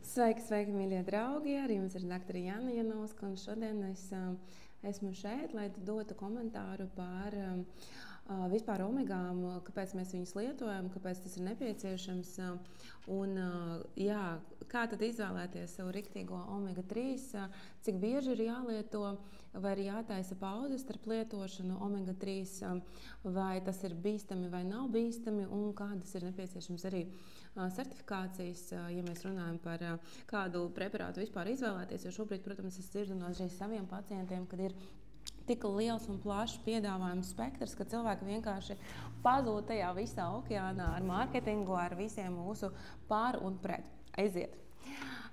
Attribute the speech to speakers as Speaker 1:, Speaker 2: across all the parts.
Speaker 1: Sveiki, sveiki, mīļie draugi! Ar jums ir dr. Jāna Janovska, un šodien es esmu šeit, lai dotu komentāru par vispār omegām, kāpēc mēs viņus lietojam, kāpēc tas ir nepieciešams. Un, jā, kā tad izvēlēties savu riktīgo omega-3, cik bieži ir jālieto, vai ir jātaisa pauzes starp lietošanu omega-3, vai tas ir bīstami vai nav bīstami, un kādas ir nepieciešams arī certifikācijas, ja mēs runājam par kādu preparātu vispār izvēlēties. Jo šobrīd, protams, es dzirdu no saviem pacientiem, kad ir tik liels un plašs piedāvājums spektrs, ka cilvēki vienkārši pazūd tajā visā okeānā ar mārketingu, ar visiem mūsu pār un pret. Aiziet!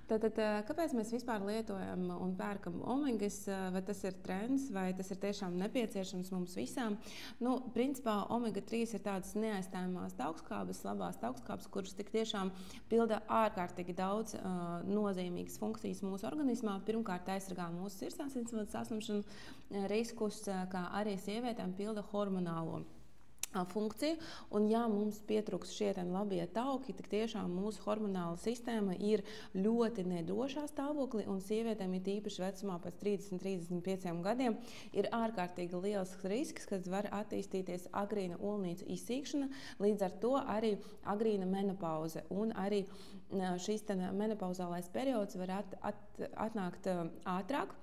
Speaker 1: Tātad, kāpēc mēs vispār lietojam un pērkam omegas? Vai tas ir trends, vai tas ir tiešām nepieciešams mums visām? Principā omega-3 ir tādas neaizstājamās augstskābes, labās augstskābes, kuras tik tiešām pilda ārkārtīgi daudz nozīmīgas funkcijas mūsu organismā. Pirmkārt, aizsargā mūsu sirdsapziņas saslimšanu riskus, kā arī sievietēm pilda hormonālo funkciju. Un, ja mums pietrūks šie labie tauki, tad tiešām mūsu hormonāla sistēma ir ļoti nedrošā stāvoklī, un sievietēm ir īpaši vecumā pēc 30-35 gadiem ir ārkārtīgi liels risks, kad var attīstīties agrīna olnīcu izsīkšana, līdz ar to arī agrīna menopauze. Un arī šis menopauzālais periods var atnākt ātrāk.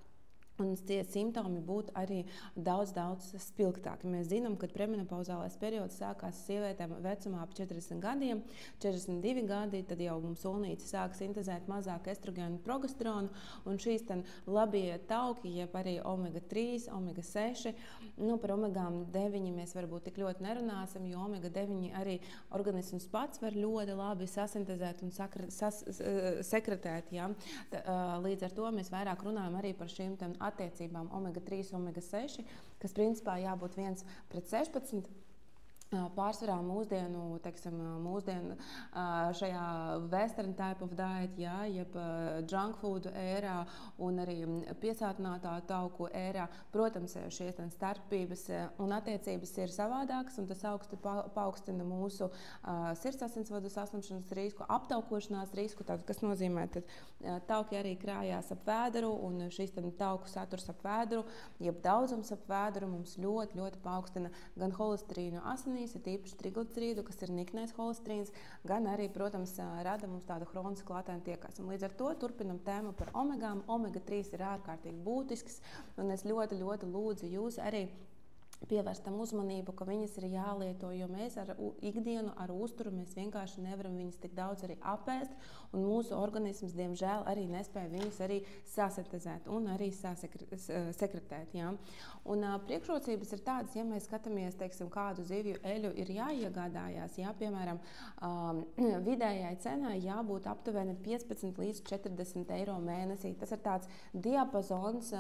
Speaker 1: Un tie simptomi būtu arī daudz spilgtāki. Mēs zinām, ka premenopauzālais periods sākās sievietēm vecumā ap 40 gadiem, 42 gadi, tad jau mums olnīca sāk sintezēt mazāk estrogēnu un progesteronu, un šīs labie tauki, jeb arī omega-3, omega-6, par omega-9 mēs varbūt tik ļoti nerunāsim, jo omega-9 arī organisms pats var ļoti labi sasintezēt un sekretēt. Ja? Līdz ar to mēs vairāk runājam arī par šīm attiecībām omega-3, omega-6, kas principā jābūt 1:16. Pārsvarā mūsdienu šajā western type of diet, jeb junk food ērā un arī piesātinātā tauku ērā, protams, šīs starpības un attiecības ir savādākas, un tas augsti paaugstina mūsu sirdsasinsvadu saslimšanas risku, aptaukošanās risku, kas nozīmē, ka tauki arī krājās ap vēderu, un šis tauku saturs ap vēderu, jeb daudzums ap vēderu mums ļoti paaugstina gan holesterīnu asinīs, ir tīpaši triglicerīdu, kas ir niknais holesterīns, gan arī, protams, rada mums tādu hronisku latēnu iekāsmu. Līdz ar to turpinam tēmu par omegām. Omega-3 ir ārkārtīgi būtisks, un es ļoti lūdzu jūs arī pievērstam uzmanību, ka viņas ir jālieto, jo mēs ar ikdienu, ar uzturu mēs vienkārši nevaram viņas tik daudz arī apēst, un mūsu organisms, diemžēl, arī nespēja viņas arī sasintezēt un arī sekretēt. Ja? Un priekšrocības ir tādas, ja mēs skatāmies, teiksim, kādu zivju eļu ir jāiegādājās, ja, piemēram, vidējai cenai jābūt aptuveni 15 līdz 40 eiro mēnesī. Tas ir tāds diapazons,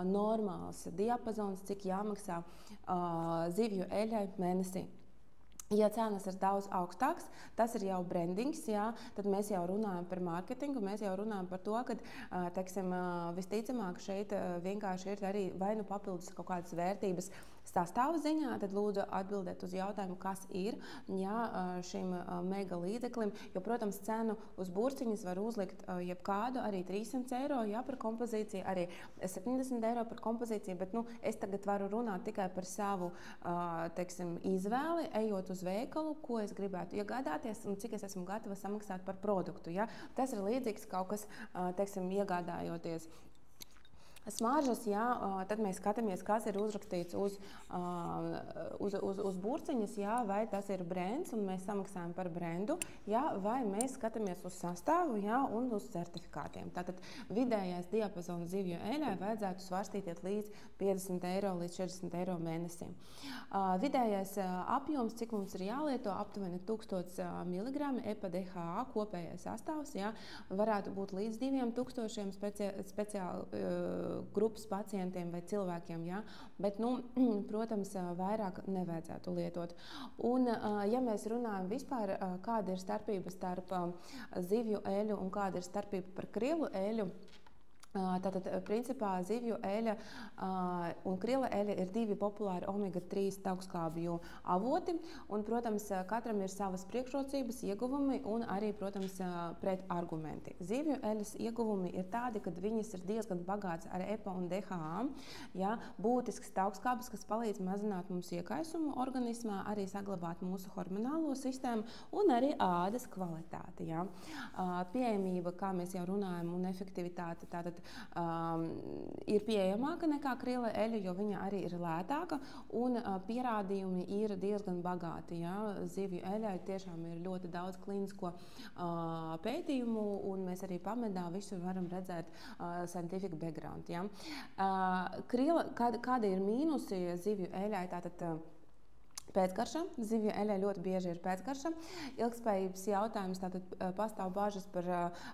Speaker 1: normāls diapazons, cik jāmaksā zivju eļai mēnesī. Ja cenas ir daudz augstākas, tas ir jau brandings, jā, tad mēs jau runājam par mārketingu, mēs jau runājam par to, ka, teiksim, visticamāk šeit vienkārši ir arī vai nu papildus kaut kādas vērtības sastāvu ziņā, tad lūdzu atbildēt uz jautājumu, kas ir šim mega līdzeklim, jo, protams, cenu uz burciņas var uzlikt jebkādu, arī 300 eiro, jā, par kompozīciju, arī 70 eiro par kompozīciju, bet, es tagad varu runāt tikai par savu, teiksim, izvēli, ejot uz veikalu, ko es gribētu iegādāties un cik es esmu gatava samaksāt par produktu. Ja? Tas ir līdzīgs kaut kas, teiksim, iegādājoties smaržas, jā, tad mēs skatāmies, kas ir uzrakstīts uz burciņas, jā, vai tas ir brands, un mēs samaksājam par brandu, jā, vai mēs skatāmies uz sastāvu, jā, un uz certifikātiem. Tātad vidējais diapazons zivju eļai vajadzētu svārstīties līdz 50 eiro līdz 40 eiro mēnesī. Vidējais apjoms, cik mums ir jālieto, aptuveni 1000 mg EPA-DHA kopējais sastāvs, jā, varētu būt līdz 2000 speciāli grupas pacientiem vai cilvēkiem, ja? Bet, protams, vairāk nevajadzētu lietot. Un, ja mēs runājam vispār, kāda ir starpība starp zivju eļu un kāda ir starpība par krilu eļu, Tātad, principā, zivju eļļa un krila eļļa ir divi populāri omega-3 augstskābju avoti. Un, protams, katram ir savas priekšrocības, ieguvumi un arī, protams, pretargumenti. Zivju eļļas ieguvumi ir tādi, ka viņas ir diezgan bagātas ar EPA un DHA, ja, būtisks augstskābes, kas palīdz mazināt mums iekaisumu organismā, arī saglabāt mūsu hormonālo sistēmu un arī ādas kvalitāti. Ja. Pieejamība, kā mēs jau runājam, un efektivitāte, tātad ir pieejamāka nekā krila eļļa, jo viņa arī ir lētāka, un pierādījumi ir diezgan bagāti. Ja? Zivju eļļai tiešām ir ļoti daudz klīnisko pētījumu, un mēs arī pamedā visu varam redzēt scientific background. Ja? Kāda ir mīnusi zivju eļļai? Tātad, pēcgarša. Zivju eļļai ļoti bieži ir pēcgarša. Ilgspējības jautājums, tātad pastāv bažas par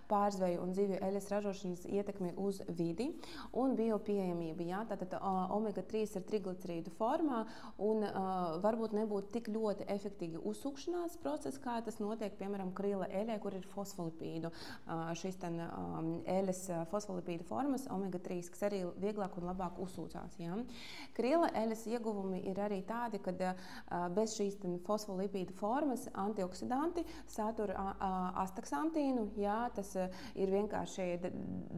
Speaker 1: pārzveju un zivju eļļas ražošanas ietekmi uz vidi un biopieejamību. Ja? Tātad omega-3 ir triglicerīdu formā un varbūt nebūtu tik ļoti efektīgi uzsukšanās process, kā tas notiek, piemēram, krila eļļai, kur ir fosfolipīdu. Šis eļļas fosfolipīdu formas omega-3, kas arī vieglāk un labāk uzsūcās. Ja? Krila eļļas ieguvumi ir arī tādi, kad bez šīs fosfolipīdu formas antioksidanti satur astaksantīnu. Jā, tas ir vienkārši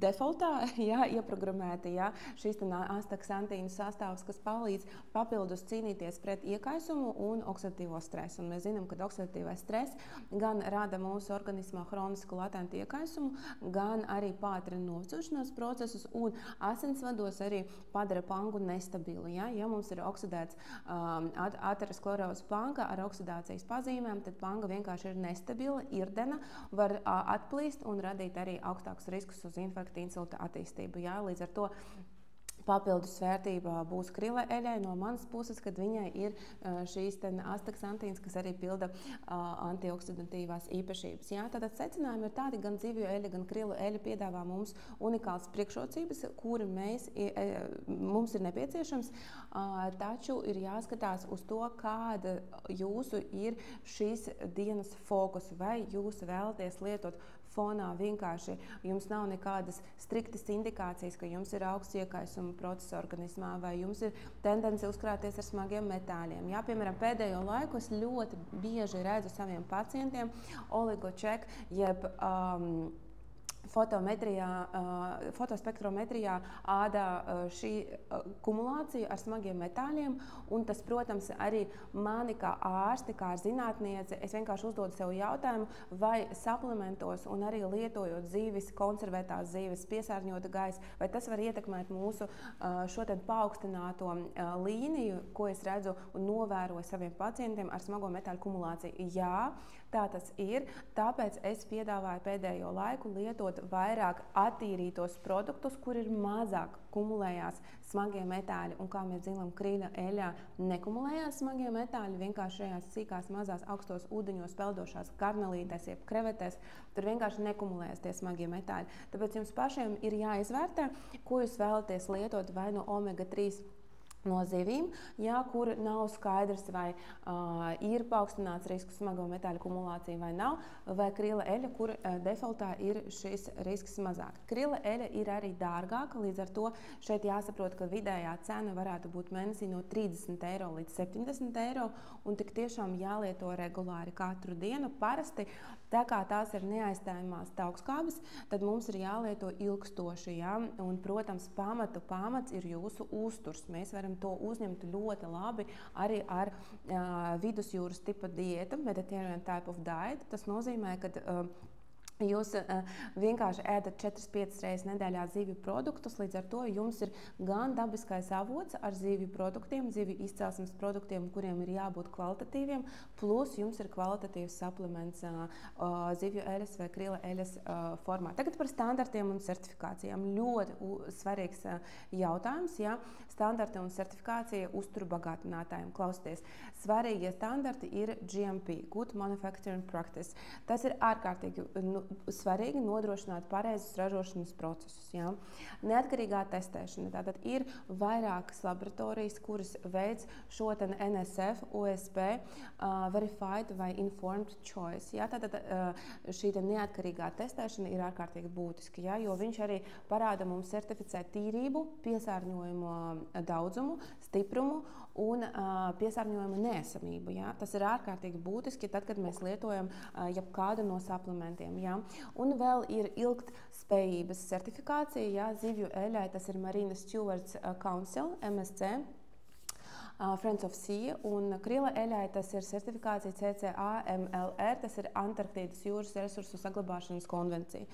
Speaker 1: defaultā ieprogrammēti. Jā, šīs astaksantīnu sastāvs, kas palīdz papildus cīnīties pret iekaisumu un oksidatīvo stresu. Un mēs zinām, ka oksidatīvais stress gan rada mūsu organismā hronisku latentu iekaisumu, gan arī pātrina novecošanās procesus un asinsvados arī padara pangu nestabilu. Ja mums ir oksidēts aterosklerozes panga ar oksidācijas pazīmēm, tad panga vienkārši ir nestabila, irdena, var atplīst un radīt arī augstākus riskus uz infarkta insulta attīstību. Ja? Līdz ar to papildus vērtība būs krila eļļai no manas puses, kad viņai ir šīs astaksantīnas, kas arī pilda antioksidatīvās īpašības. Jā, tātad secinājumi ir tādi, gan zivju eļļa, gan krila eļļa piedāvā mums unikāls priekšrocības, kuri mums ir nepieciešams, taču ir jāskatās uz to, kāda jūsu ir šīs dienas fokus, vai jūs vēlaties lietot fonā vienkārši, jums nav nekādas striktas indikācijas, ka jums ir augsts iekaisuma process organismā, vai jums ir tendence uzkrāties ar smagiem metāļiem. Jā, piemēram, pēdējo laiku es ļoti bieži redzu saviem pacientiem oligoček, jeb fotospektrometrijā ādā šī kumulācija ar smagiem metāļiem, un tas, protams, arī mani kā ārsti, kā zinātniece, es vienkārši uzdodu sev jautājumu, vai suplementos un arī lietojot zīvis, konservētās zīves, piesārņota gaisa, vai tas var ietekmēt mūsu šo paaugstināto līniju, ko es redzu un novēroju saviem pacientiem ar smago metāļu kumulāciju. Jā, tā tas ir, tāpēc es piedāvāju pēdējo laiku lietot vairāk attīrītos produktus, kur ir mazāk kumulējās smagie metāļi. Un kā mēs zinām, krila eļļā nekumulējās smagie metāļi, vienkārši šajās sīkās, mazās, augstos ūdeņos peldošās karmelītēs, jeb krevetēs, tur vienkārši nekumulējas tie smagie metāļi. Tāpēc jums pašiem ir jāizvērtē, ko jūs vēlaties lietot, vai no omega-3 no zivīm, jā, kur nav skaidrs, vai ir paaugstināts risks smago metāļu kumulācija vai nav, vai krila eļļa, kur defaultā ir šis risks mazāk. Krila eļļa ir arī dārgāka, līdz ar to šeit jāsaprot, ka vidējā cena varētu būt mēnesī no 30 eiro līdz 70 eiro, un tik tiešām jālieto regulāri katru dienu. Parasti, tā kā tās ir neaizstājamās augstskābes, tad mums ir jālieto ilgstoši, jā, un, protams, pamats ir jūsu uzturs. Mēs varam to uzņemt ļoti labi arī ar vidusjūras tipa diētu, Mediterranean type of diet. Tas nozīmē, ka jūs vienkārši ēdat 4-5 reizes nedēļā zivju produktus, līdz ar to jums ir gan dabiskais avots ar zivju produktiem, zivju izcelsmes produktiem, kuriem ir jābūt kvalitatīviem, plus jums ir kvalitatīvs suplements zivju eļļas vai krila eļļas formā. Tagad par standartiem un certifikācijām. Ļoti svarīgs jautājums, ja? Standarti un certifikācija uzturu bagātinātājiem. Klausieties, svarīgie standarti ir GMP, Good Manufacturing Practice. Tas ir ārkārtīgi svarīgi nodrošināt pareizus ražošanas procesus. Ja? Neatkarīgā testēšana. Tātad ir vairākas laboratorijas, kuras veids šo NSF, OSP, Verified vai Informed Choice. Ja? Tātad šī neatkarīgā testēšana ir ārkārtīgi būtiska, ja? Jo viņš arī parāda mums certificēt tīrību, piesārņojumu daudzumu, stiprumu un piesārņojuma neesamību. Ja? Tas ir ārkārtīgi būtiski tad, kad mēs lietojam jebkādu no suplementiem. Ja? Un vēl ir ilgtspējības certifikācija, ja? Zivju eļai, tas ir Marine Stewards Council, MSC, Friends of Sea, un krila eļai tas ir certifikācija CCAMLR, tas ir Antarktīdas jūras resursu saglabāšanas konvencija.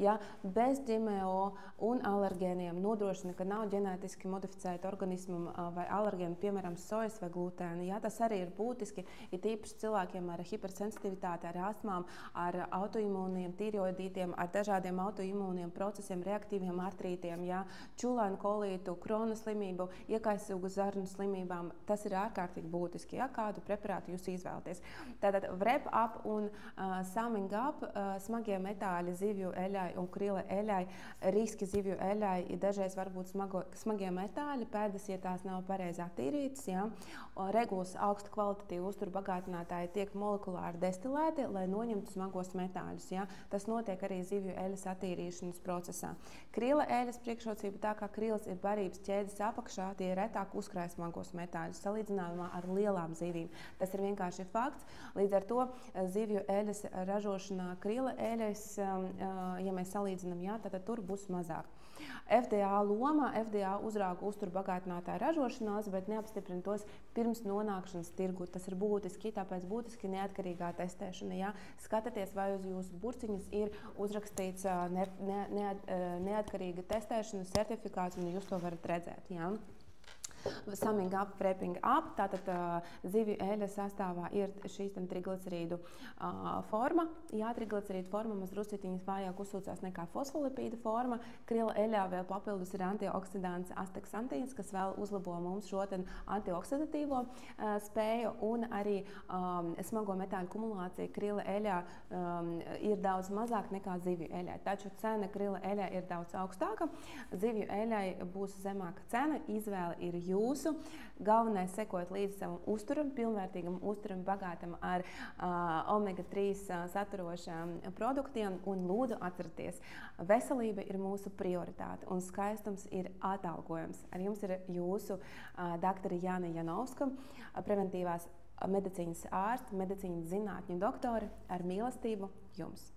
Speaker 1: Ja, bez GMO un alergēniem nodrošina, ka nav ģenētiski modificēti organismi vai alergēni, piemēram, sojas vai glutēni. Ja, tas arī ir būtiski, ir tīpaši cilvēkiem ar hipersensitivitāti, ar astmām, ar autoimūniem, tiroidītiem, ar dažādiem autoimūniem procesiem, reaktīviem artrītiem, ja, čūlainu kolītu, krona slimību, iekaisīgu zarnu slimībām. Tas ir ārkārtīgi būtiski, ja, kādu preparātu jūs izvēlaties. Tātad Wrap Up un Summing Up, smagie metāļi zivju eļai un krila eļai, riski zivju eļai, dažreiz var būt smagie metāļi, pēdas, ja tās nav pareizi attīrītas. Ja. Regulas augsta kvalitatīva uzturu bagātinātāji tiek molekulāri destilēti, lai noņemtu smagos metāļus. Ja. Tas notiek arī zivju eļas attīrīšanas procesā. Krila eļas priekšrocība tā, kā krilas ir barības ķēdes apakšā, tie retāk uzkrāj smagos metāļus salīdzinājumā ar lielām zivīm. Tas ir vienkārši fakts. Līdz ar to zivju eļas ražošanā krila eļas, ja mēs salīdzinām, jā, tad tur būs mazāk. FDA loma, FDA uzrauga uzturu bagātinātāju ražošanās, bet neapstiprina tos pirms nonākšanas tirgu. Tas ir būtiski, tāpēc būtiski neatkarīgā testēšana. Ja? Skatieties, vai uz jūsu burciņas ir uzrakstīts neatkarīga testēšana certifikāts, un jūs to varat redzēt. Ja? Summing Up, Wrapping Up, tātad zivju eļas sastāvā ir šīs triglicerīdu forma. Jā, triglicerīdu forma mums druscitiņas vājāk uzsūcās nekā fosfolipīdu forma. Krila eļā vēl papildus ir antioksidants asteksantīns, kas vēl uzlabo mums šo antioksidatīvo spēju, un arī smago metāļu kumulācija krila eļā ir daudz mazāk nekā zivju eļai. Taču cena krila eļai ir daudz augstāka, zivju eļai būs zemāka cena, izvēle ir jūsu. Galvenais sekot līdz savam uzturam, pilnvērtīgam uzturam, bagātam ar omega-3 saturošām produktiem, un lūdzu atcerieties, veselība ir mūsu prioritāte un skaistums ir atalgojums. Ar jums ir jūsu daktore Jāna Janovska, preventīvās medicīnas ārste, medicīnas zinātņu doktore, ar mīlestību jums.